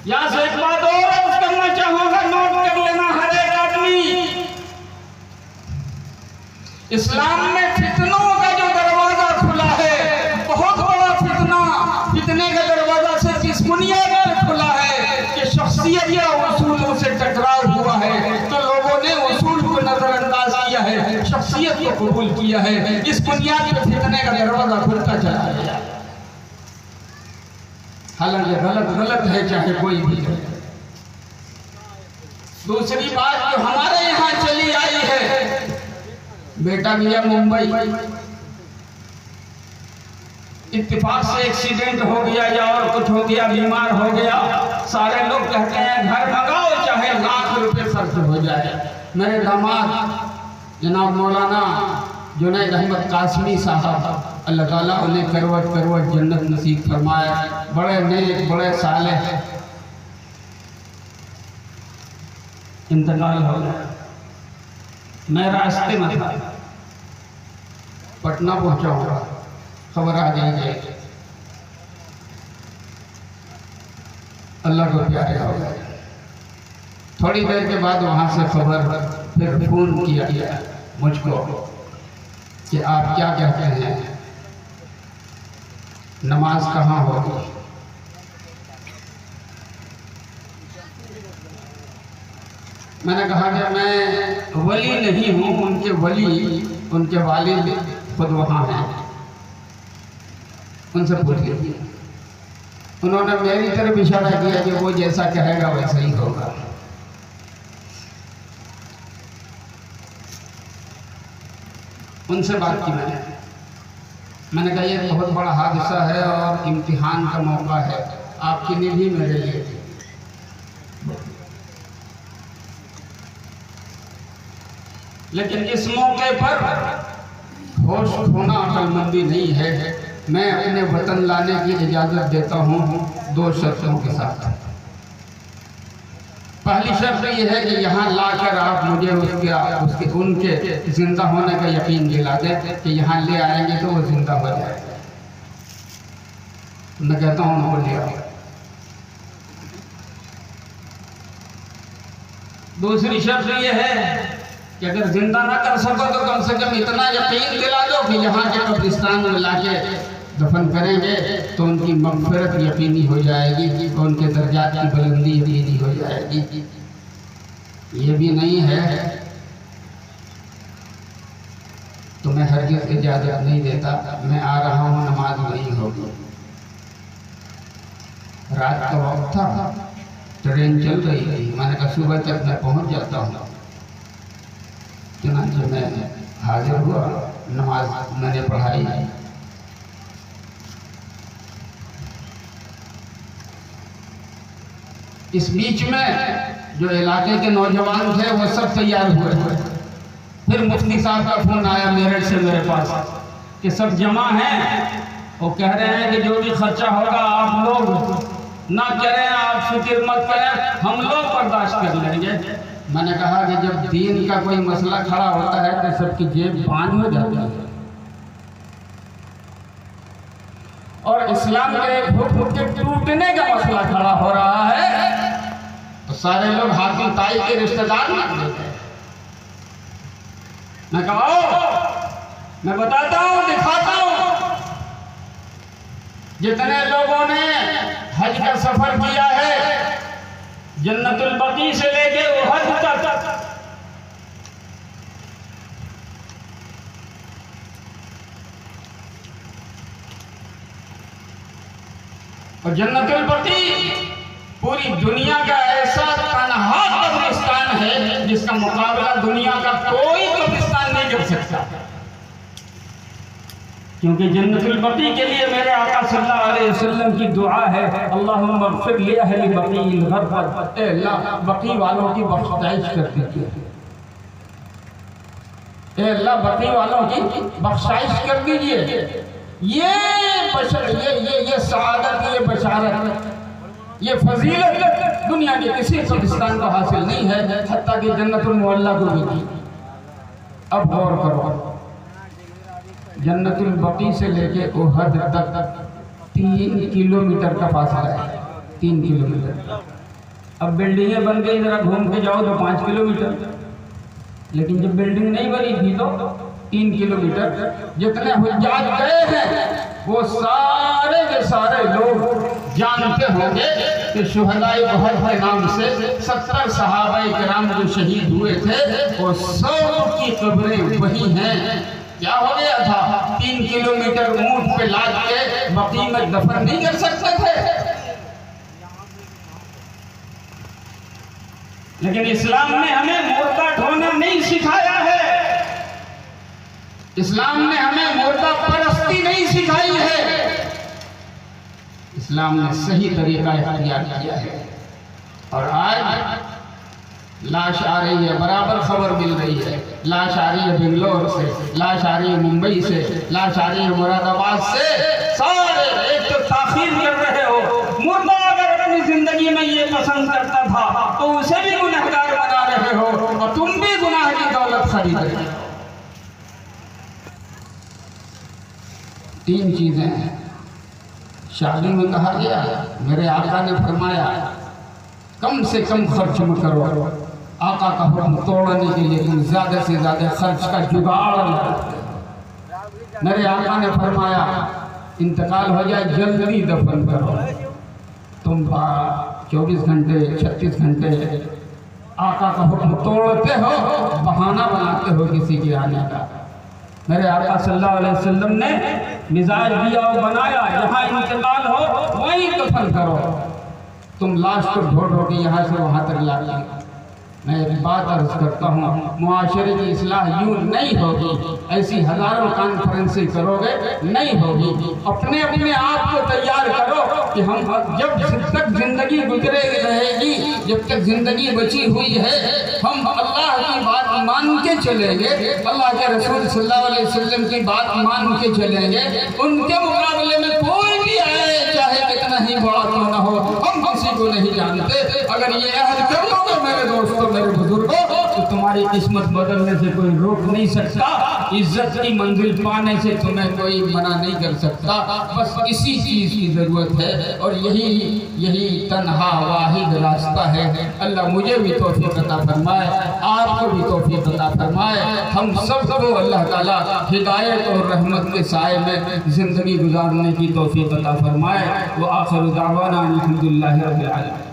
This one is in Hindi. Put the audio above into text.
यहाँ से एक बात और अर्ज करना चाहूंगा, नोट कर लेना हर एक आदमी। इस्लाम में फितनों का जो दरवाजा खुला है, बहुत बड़ा फितना, फितने का दरवाजा सिर्फ इस बुनियाद पर खुला है कि शख्सियत या उसूलों से टकराव हुआ है, तो लोगों ने उसूल को नजरअंदाज किया है, शख्सियत को कबूल किया है। इस बुनियाद पर फितने का दरवाजा खुलता चला गया। हालांकि गलत है चाहे कोई भी है। दूसरी बात जो हमारे यहाँ चली आई है, बेटा गया मुंबई, इत्तेफाक से एक्सीडेंट हो गया या और कुछ हो गया, बीमार हो गया, सारे लोग कहते हैं घर मंगाओ चाहे लाख रुपए खर्च हो जाए। मेरे दामाद जनाब मौलाना जुनैद अहमद कासमी साहब, अल्लाह ताला उन्हें करवट करवट जन्नत नसीब फरमाए, बड़े नेक बड़े सालेह, इंतकाल हो गया। मैं रास्ते में था, पटना पहुंचा हुआ, खबर आ गई, अल्लाह को प्यारे हो गए। थोड़ी देर के बाद वहां से खबर, फिर फोन किया गया मुझको कि आप क्या कहते हैं, नमाज कहाँ होगी। मैंने कहा कि मैं वली नहीं हूँ, उनके वली, उनके वालिद खुद वहाँ हैं, उनसे पूछ लीजिए। उन्होंने मेरी तरफ इशारा किया कि वो जैसा कहेगा वैसा ही होगा। उनसे बात की मैंने कहा ये बहुत बड़ा हादसा है और इम्तिहान का मौका है आपके लिए भी, मेरे लिए भी। लेकिन इस मौके पर होश खोना अक्लमंदी नहीं है। मैं अपने वतन लाने की इजाज़त देता हूँ दो शर्तों के साथ। पहली शर्त यह है कि यहाँ लाकर आप मुझे उसके उनके जिंदा होने का यकीन दिला दें कि यहाँ ले आएंगे तो वो जिंदा हो जाएगा। मैं कहता हूँ उनको ले आओ। दूसरी शर्त यह है कि अगर जिंदा ना कर सको तो कम से कम इतना यकीन दिला दो कि यहाँ के कब्रिस्तान में लाके दफन करेंगे तो उनकी मग़फ़िरत यकीनी हो जाएगी और उनके दर्जात की बुलंदी यकीनी हो जाएगी। ये भी नहीं है तो मैं हरगिज़ इजाज़त नहीं देता। मैं आ रहा हूँ, नमाज नहीं होगी। रात का वक्त था, ट्रेन चल रही थी, मैंने कहा सुबह तक मैं पहुँच जाता हूँ। चुनांचे मैं हाजिर हुआ, नमाज मैंने पढ़ाई। इस बीच में जो इलाके के नौजवान थे वो सब तैयार हुए। फिर मुफ्ती साहब का फोन आया मेरठ से मेरे पास कि सब जमा हैं, वो कह रहे हैं कि जो भी खर्चा होगा आप लोग ना करें, आप फिक्र मत करें, हम लोग बर्दाश्त कर लेंगे। मैंने कहा कि जब दीन का कोई मसला खड़ा होता है तो सबकी जेब बांझ हो जाती है और इस्लाम के हुक्म के टूटने का मसला खड़ा हो रहा है तो सारे लोग हाथी ताई के रिश्तेदार मान लेते हैं। मैं कहा मैं बताता हूँ, दिखाता हूँ। जितने लोगों ने हज का सफर किया है जन्नतुल बकी से लेके उहद तक, और जन्नतुल बकी पूरी दुनिया का ऐसा तन्हा कब्रिस्तान है जिसका मुकाबला दुनिया का कोई कब्रिस्तान नहीं कर सकता। क्योंकि जन्नतुल बकी के लिए मेरे आका सल्लल्लाहु अलैहि वसल्लम की दुआ है, अल्लाहुम्मा इग़फिर li अहली बकील ग़रक़द, ए अल्लाह बकी वालों की बख्शाइश कर दीजिए, ए अल्लाह बकी वालों की बख्शाइश कर दीजिए। ये सआदत, ये बशारत, ये फजीलत दुनिया के किसी कब्रिस्तान को हासिल नहीं है, हत्ता कि जन्नतुल मुअल्ला को भी नहीं। अब गौर करो, जन्नतुल बकी से लेके उहद तक 3 किलोमीटर का फासला है। 3 किलोमीटर। अब बिल्डिंगें बन गई, जरा घूम के जाओ तो 5 किलोमीटर, लेकिन जब बिल्डिंग नहीं बनी थी तो 3 किलोमीटर। जितने हुज्जाज गए हैं वो सारे के सारे लोग जानते होंगे कि शुहदाए उहद के नाम से 70 सहाबाए किराम जो शहीद हुए थे वो सब की कब्रें वही हैं। क्या हो गया था? 3 किलोमीटर ऊंट पे लाद के बक़ी में दफन नहीं कर सकते थे। लेकिन इस्लाम ने हमें मुर्दा ढोना नहीं सिखाया है, इस्लाम ने हमें मुर्दा परस्ती नहीं सिखाई है, इस्लाम ने सही तरीका इख्तियार किया है। और आज लाश आ रही है, बराबर खबर मिल रही है, लाश आ रही है बेंगलोर से, लाश आ रही है मुंबई से, लाश आ रही है मुरादाबाद से। सारे एक तो ताखीर कर रहे हो। मुर्दा अगर अपनी जिंदगी में ये पसंद करता था तो उसे भी गुनहगार बना रहे हो और तुम भी गुनाह की दौलत खरीद रहे हो। 3 चीजें हैं। शादी में कहा गया, मेरे आका ने फरमाया कम से कम खर्च में करो। आका का हुक्म तोड़ने के लिए तुम ज्यादा से ज्यादा खर्च का जुगाड़ लगाते। मेरे आका ने फरमाया इंतकाल हो जाए जल्दी दफन करो। तुम 24 घंटे 36 घंटे आका का हुक्म तोड़ते हो, बहाना बनाते हो किसी के आने का। मेरे आका सल्लल्लाहु अलैहि वसल्लम ने मिजाज दिया और बनाया, जहाँ इंतकाल हो वहीं दफन करो। तुम लाश को ढो ढो के यहाँ से वहाँ तक ला लाएंगे। मैं एक बात अर्ज करता हूँ, मुआशरे की इस्लाह यूँ नहीं होगी, ऐसी हजारों कॉन्फ्रेंसें करोगे नहीं होगी। अपने अपने आप को तैयार करो कि हम जब तक जिंदगी गुजरे रहेगी, जब तक जिंदगी बची हुई है, हम अल्लाह की बात मान के चलेंगे, अल्लाह के रसूल सल्लल्लाहु अलैहि वसल्लम की बात मान के चलेंगे। उनके मुकाबले में कोई भी आए, चाहे कितना ही बड़ा क्यों न हो, हम किसी को नहीं जानते। अगर ये अहद कर लोगे मेरे दोस्तों, मेरे बुजुर्गों, तो तुम्हारी किस्मत बदलने से कोई रोक नहीं सकता, इज्जत की मंजिल पाने से तुम्हें कोई मना नहीं कर सकता। बस इसी चीज की जरूरत है और यही तन्हा वाहिद रास्ता है। अल्लाह मुझे भी तौफीक अता फरमाए, आपको भी तौफीक अता फरमाए। हम सबको अल्लाह ताला हिदायत और रहमत के साए में जिंदगी गुजारने की तौफीक अता फरमाए। वो आखिर दावाना अल्हम्दुलिल्लाहि रब्बिल आलमीन।